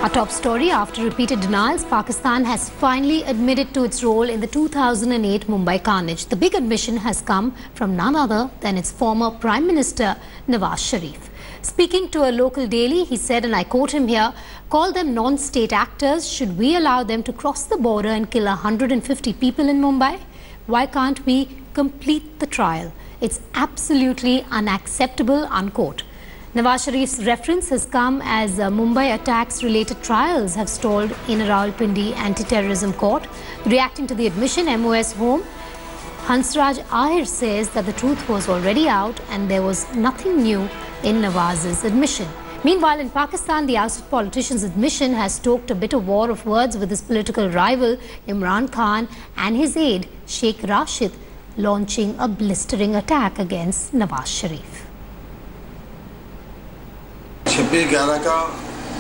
Our top story: after repeated denials, Pakistan has finally admitted to its role in the 2008 Mumbai carnage. The big admission has come from none other than its former Prime Minister Nawaz Sharif. Speaking to a local daily, he said, and I quote him here, "Call them non-state actors. Should we allow them to cross the border and kill 150 people in Mumbai? Why can't we complete the trial? It's absolutely unacceptable," unquote. Nawaz Sharif's reference has come as Mumbai attacks-related trials have stalled in Rawalpindi anti-terrorism court. Reacting to the admission, MOS Home Hansraj Ahir says that the truth was already out and there was nothing new in Nawaz's admission. Meanwhile, in Pakistan, the ousted politician's admission has stoked a bitter war of words with his political rival Imran Khan and his aide Sheikh Rashid launching a blistering attack against Nawaz Sharif. 26/11 का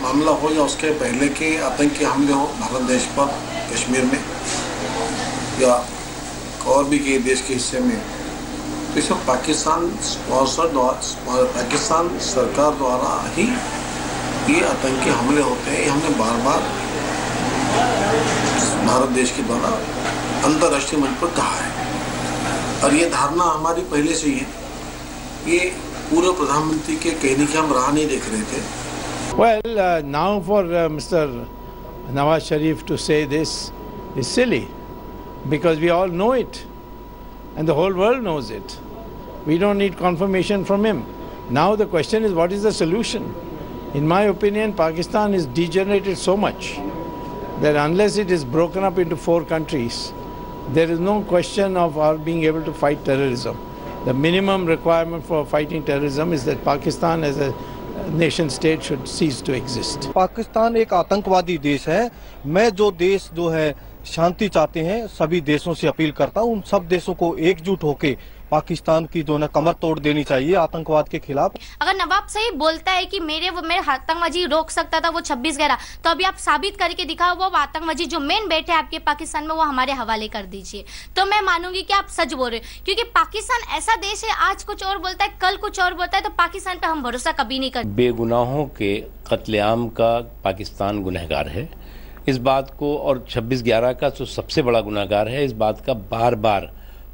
मामला हो या उसके पहले के आतंकी हमले हो भारत देश पर, कश्मीर में या और भी कई देश के हिस्से में, तो इसमें पाकिस्तान पाकिस्तान सरकार द्वारा ही ये आतंकी हमले होते हैं। ये हमने बार बार भारत देश के द्वारा अंतर्राष्ट्रीय मंच पर कहा है और ये धारणा हमारी पहले से ही है। ये पूर्व प्रधानमंत्री के कहने के हम राह नहीं देख रहे थे। Well, now for Mr. Nawaz Sharif to say this is silly because we all know it and the whole world knows it. We don't need confirmation from him. Now the question is, what is the solution? In my opinion, Pakistan is degenerated so much that unless it is broken up into 4 countries, there is no question of our being able to fight terrorism. The minimum requirement for fighting terrorism is that Pakistan as a nation state should cease to exist. Pakistan एक आतंकवादी देश है। मैं जो देश जो है शांति चाहते हैं, सभी देशों से अपील करता हूं, उन सब देशों को एकजुट होकर पाकिस्तान की जो है कमर तोड़ देनी चाहिए आतंकवाद के खिलाफ। अगर नवाब सही बोलता है कि मेरे आतंकवादी रोक सकता था वो 26/11, तो अभी आप साबित करके दिखाओ वो आतंकवादी जो मेन बैठे आपके पाकिस्तान में वो हमारे हवाले कर दीजिए, तो मैं मानूंगी कि आप सच बोल रहे हैं। क्योंकि पाकिस्तान ऐसा देश है, आज कुछ और बोलता है, कल कुछ और बोलता है, तो पाकिस्तान पे हम भरोसा कभी नहीं करते। बेगुनाहों के कत्लेआम का पाकिस्तान गुनहगार है, इस बात को, और 26/11 का जो सबसे बड़ा गुनहगार है, इस बात का बार बार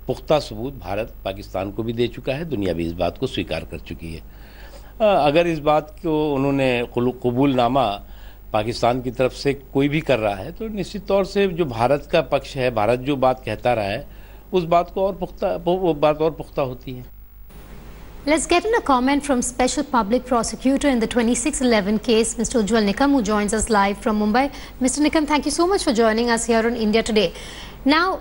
पुख्ता सबूत भारत पाकिस्तान को भी दे चुका है, दुनिया भी इस बात को स्वीकार कर चुकी है। अगर इस बात को उन्होंने कबूलनामा पाकिस्तान की तरफ से कोई भी कर रहा है, तो निश्चित तौर से जो भारत का पक्ष है, भारत जो बात कहता रहा है, उस बात को वो बात और पुख्ता होती है। Let's get in a comment from Special Public Prosecutor in the 26/11 case, Mr. Ujjwal Nikam, who joins us live from Mumbai. Mr. Nikam, thank you so much for joining us here on India Today. Now,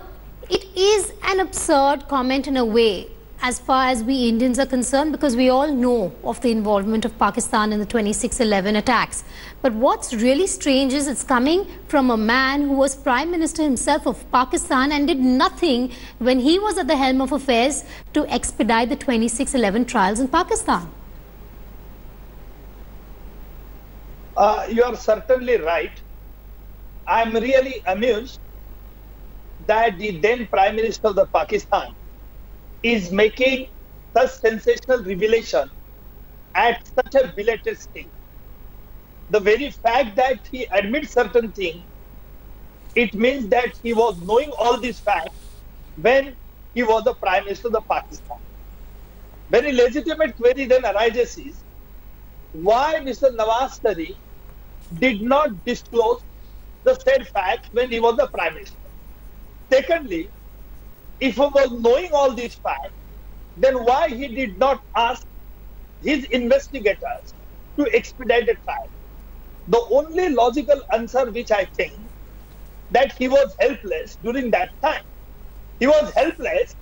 it is an absurd comment in a way, as far as we Indians are concerned, because we all know of the involvement of Pakistan in the 26/11 attacks. But what's really strange is it's coming from a man who was Prime Minister himself of Pakistan and did nothing when he was at the helm of affairs to expedite the 26/11 trials in Pakistan. You are certainly right. I'm really amused that the then Prime Minister of the Pakistan is making such sensational revelation at such a belated stage. The very fact that he admits certain things, it means that he was knowing all these facts when he was the Prime Minister of the Pakistan. Very legitimate query then arises is, why Mr. Nawaz Sharif did not disclose the said facts when he was the Prime Minister? Secondly, if he was knowing all these facts, then why he did not ask his investigators to expedite the trial? The only logical answer which I think, that he was helpless during that time. He was helpless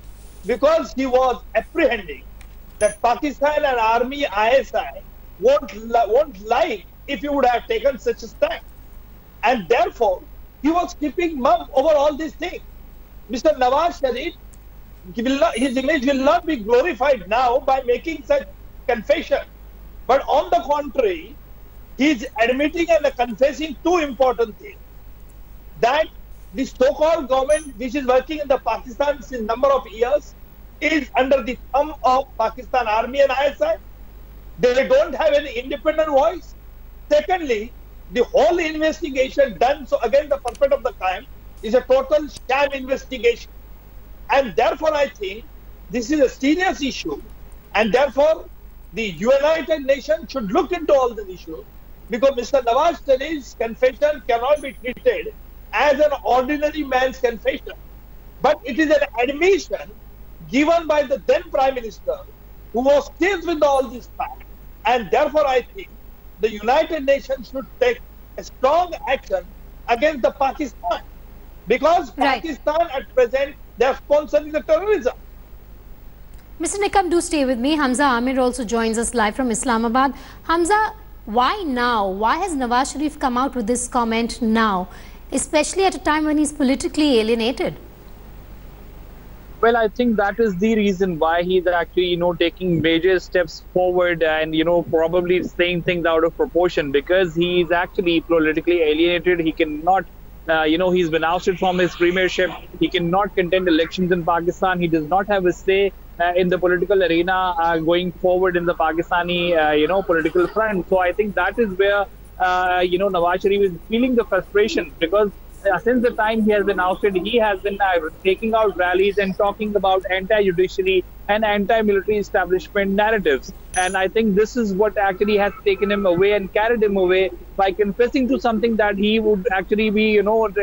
because he was apprehending that Pakistan and army ISI won't lie if he would have taken such a step. And therefore, he was keeping mum over all these things. Mr. Nawaz Sharif, his image will not be glorified now by making such confession. But on the contrary, he is admitting and confessing 2 important things. That the so-called government, which is working in the Pakistan since a number of years, is under the thumb of Pakistan Army and ISI. They don't have any independent voice. Secondly, the whole investigation done so against the perpetrator of the crime is a total sham investigation. And therefore, I think this is a serious issue. And therefore, the United Nations should look into all the issues, because Mr. Nawaz Sharif's confession cannot be treated as an ordinary man's confession. But it is an admission given by the then Prime Minister, who was seized with all these facts. And therefore, I think the United Nations should take a strong action against the Pakistan, because Pakistan at present, they are sponsoring the terrorism. Mr. Nikam, do stay with me. Hamza Amir also joins us live from Islamabad. Hamza, why now? Why has Nawaz Sharif come out with this comment now, especially at a time when he's politically alienated? Well, I think that is the reason why he's actually, taking major steps forward and, probably saying things out of proportion, because he is actually politically alienated. He cannot, he's been ousted from his premiership. He cannot contend elections in Pakistan. He does not have a say in the political arena going forward in the Pakistani, political front. So I think that is where, Nawaz Sharif is feeling the frustration, because since the time he has been ousted, he has been taking out rallies and talking about anti-judiciary and anti-military establishment narratives. And I think this is what actually has taken him away and carried him away by confessing to something that he would actually be,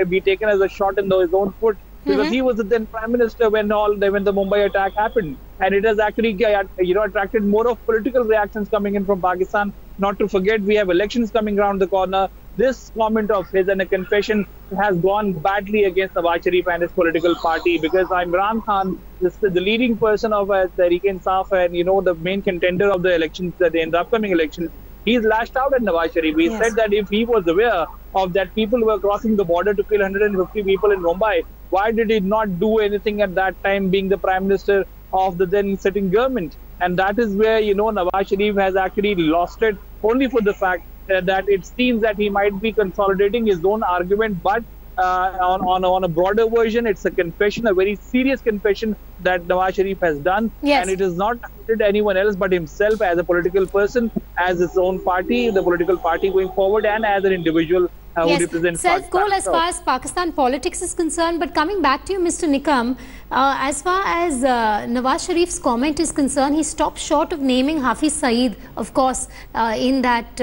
be taken as a shot in his own foot. Because he was the then Prime Minister when the Mumbai attack happened. And it has actually, attracted more of political reactions coming in from Pakistan. Not to forget, we have elections coming around the corner. This comment of his and a confession has gone badly against Nawaz Sharif and his political party, because Imran Khan, the leading person of Tehreek-e-Insaf and, the main contender of the elections, the upcoming elections, he's lashed out at Nawaz Sharif. He said that if he was aware of that people were crossing the border to kill 150 people in Mumbai, why did he not do anything at that time, being the Prime Minister of the then sitting government? And that is where, Nawaz Sharif has actually lost it, only for the fact that it seems that he might be consolidating his own argument, but on a broader version, it's a confession, a very serious confession that Nawaz Sharif has done. And it is not targeted anyone else but himself as a political person, as his own party, the political party going forward, and as an individual who represents self-goal as far as Pakistan politics is concerned. But coming back to you, Mr. Nikam, as far as Nawaz Sharif's comment is concerned, he stopped short of naming Hafiz Saeed, of course, in that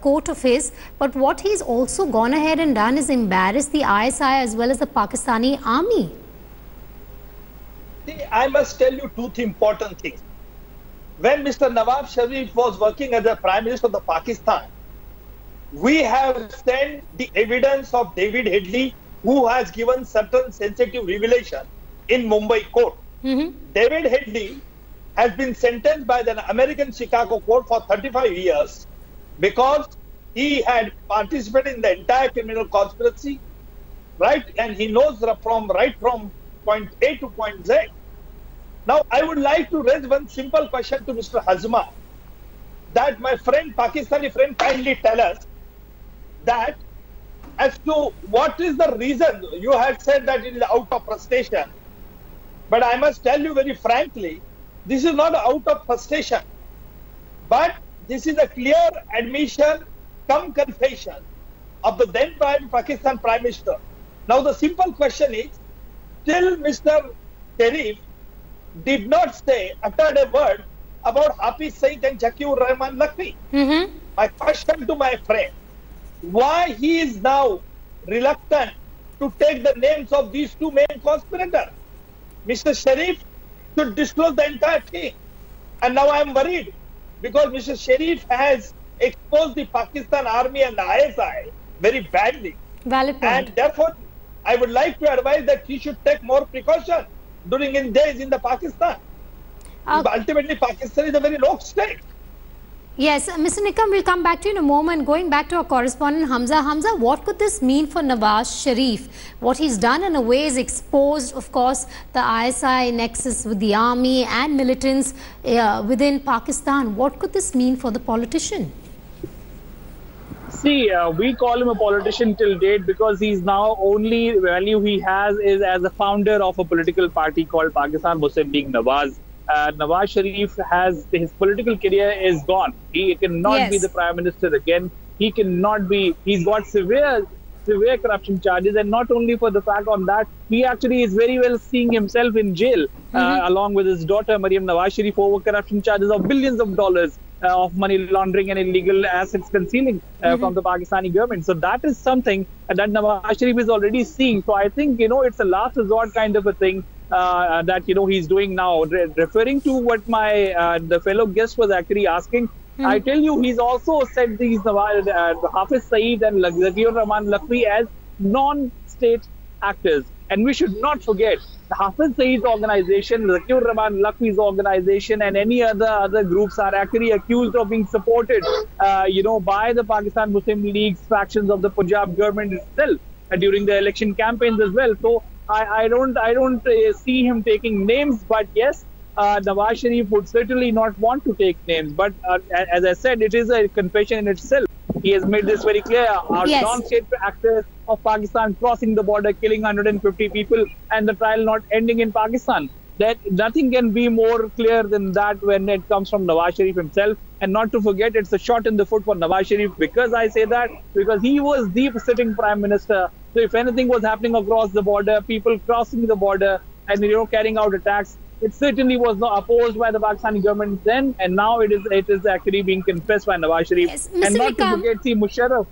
quote of his. But what he's also gone ahead and done is embarrass the ISI as well as the Pakistani army. See, I must tell you two important things. When Mr. Nawaz Sharif was working as the Prime Minister of the Pakistan, we have sent the evidence of David Headley, who has given certain sensitive revelation in Mumbai court. David Headley has been sentenced by the American Chicago court for 35 years because he had participated in the entire criminal conspiracy, right? And he knows from point A to point Z. Now, I would like to raise one simple question to Mr. Hazma, that my friend, Pakistani friend, kindly tell us that as to what is the reason. You had said that it is out of frustration, but I must tell you very frankly, this is not out of frustration, but this is a clear admission come confession of the then Pakistan Prime Minister. Now the simple question is, till Mr. Sharif did not say, uttered a word about Hafiz Saeed and Zakir Rahman Lakwi. My question to my friend, why he is now reluctant to take the names of these two main conspirators? Mr. Sharif should disclose the entire thing. And now I am worried because Mr. Sharif has exposed the Pakistan army and the ISI very badly. Valid point. And therefore, I would like to advise that he should take more precaution during his days in the Pakistan. Ultimately, Pakistan is a very rogue state. Yes, Mr. Nikam, we'll come back to you in a moment. Going back to our correspondent Hamza. Hamza, what could this mean for Nawaz Sharif? What he's done in a way is exposed, of course, the ISI nexus with the army and militants within Pakistan. What could this mean for the politician? See, we call him a politician till date because he's now only value he has is as a founder of a political party called Pakistan Muslim League Nawaz. Nawaz Sharif has his political career is gone. He cannot be the Prime Minister again. he cannot be. He's got severe corruption charges, and not only for the fact on that, he actually is very well seeing himself in jail along with his daughter Maryam Nawaz Sharif over corruption charges of billions of dollars of money laundering and illegal assets concealing from the Pakistani government. So that is something that Nawaz Sharif is already seeing. So I think, it's a last resort kind of a thing that, he's doing now. Referring to what my the fellow guest was actually asking, I tell you, he's also said these Hafiz Saeed and Zakiur Rahman Lakhvi as non-state actors. And we should not forget, the Hafiz Saeed's organization, Zakiur Rahman Lakhvi's organization, and any other groups are actually accused of being supported, by the Pakistan Muslim League's factions of the Punjab government itself during the election campaigns as well. So I don't see him taking names, but yes, Nawaz Sharif would certainly not want to take names. But as I said, it is a confession in itself. He has made this very clear. Our non-state actors of Pakistan crossing the border, killing 150 people, and the trial not ending in Pakistan. That nothing can be more clear than that when it comes from Nawaz Sharif himself. And not to forget, it's a shot in the foot for Nawaz Sharif. Because I say that, because he was the sitting prime minister. So if anything was happening across the border, people crossing the border and carrying out attacks, it certainly was not opposed by the Pakistani government then, and now it is actually being confessed by Nawaz Sharif. Yes, and not to forget, see, Musharraf,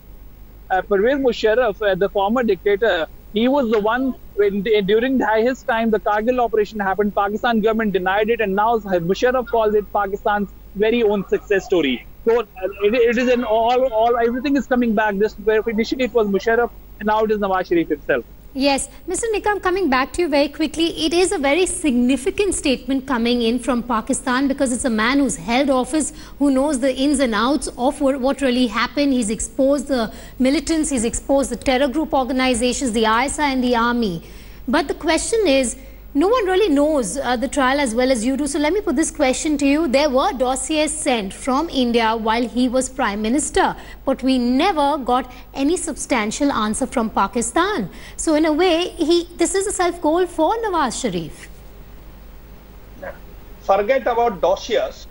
Pervez Musharraf, the former dictator, he was the one during his time the Kargil operation happened. Pakistan government denied it, and now Musharraf calls it Pakistan's very own success story. So it is an all everything is coming back. This initially it was Musharraf, and now it is Nawaz Sharif himself. Yes, Mr. Nikam, coming back to you very quickly, it is a very significant statement coming in from Pakistan because it's a man who's held office, who knows the ins and outs of what really happened. He's exposed the militants, he's exposed the terror group organizations, the ISI and the army. But the question is, no one really knows the trial as well as you do. So let me put this question to you. There were dossiers sent from India while he was Prime Minister, but we never got any substantial answer from Pakistan. So in a way, this is a self-goal for Nawaz Sharif. Forget about dossiers.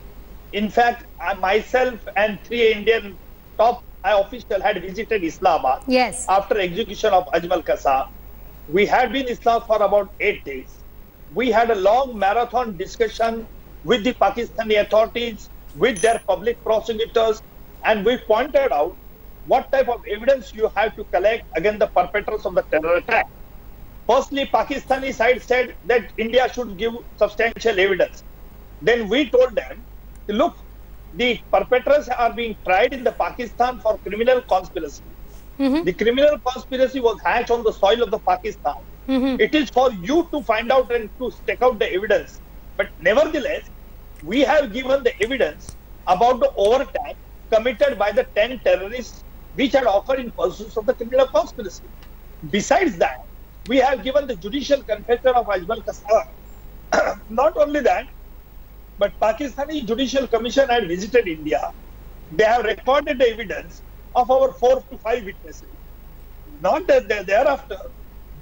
In fact, I myself and 3 Indian top high officials had visited Islamabad after execution of Ajmal Kasab. We had been in Islam for about 8 days. We had a long marathon discussion with the Pakistani authorities, with their public prosecutors, and we pointed out what type of evidence you have to collect against the perpetrators of the terror attack. Firstly, Pakistani side said that India should give substantial evidence. Then we told them, look, the perpetrators are being tried in the Pakistan for criminal conspiracy. The criminal conspiracy was hatched on the soil of the Pakistan. It is for you to find out and to stake out the evidence. But nevertheless, we have given the evidence about the overtime committed by the 10 terrorists which had occurred in pursuit of the criminal conspiracy. Besides that, we have given the judicial confession of Ajmal Kasab. Not only that, but Pakistani Judicial Commission had visited India. They have recorded the evidence of our 4 to 5 witnesses. Not that thereafter,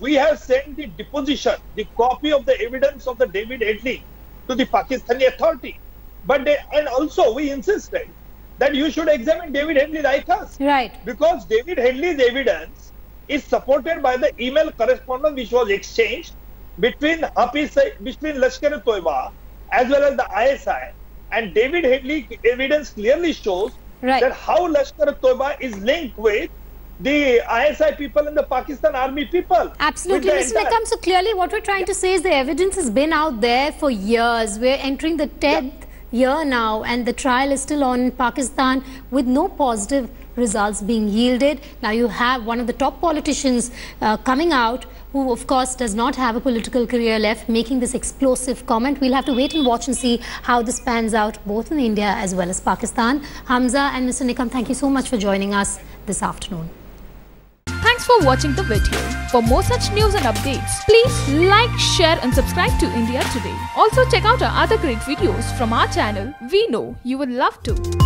we have sent the deposition, the copy of the evidence of the David Headley to the Pakistani authority. And also we insisted that you should examine David Headley like us. Right. Because David Headley's evidence is supported by the email correspondence which was exchanged between Lashkar-e-Toiba as well as the ISI. And David Headley evidence clearly shows that how Lashkar-e-Toiba is linked with the ISI people and the Pakistan army people. Absolutely, Mr. Nikam. So clearly what we're trying to say is the evidence has been out there for years. We're entering the 10th year now and the trial is still on in Pakistan with no positive results being yielded. Now you have one of the top politicians coming out who of course does not have a political career left, making this explosive comment. We'll have to wait and watch and see how this pans out both in India as well as Pakistan. Hamza and Mr. Nikam, thank you so much for joining us this afternoon. Thanks for watching the video. For more such news and updates, please like, share and subscribe to India Today. Also check out our other great videos from our channel. We know you will love to.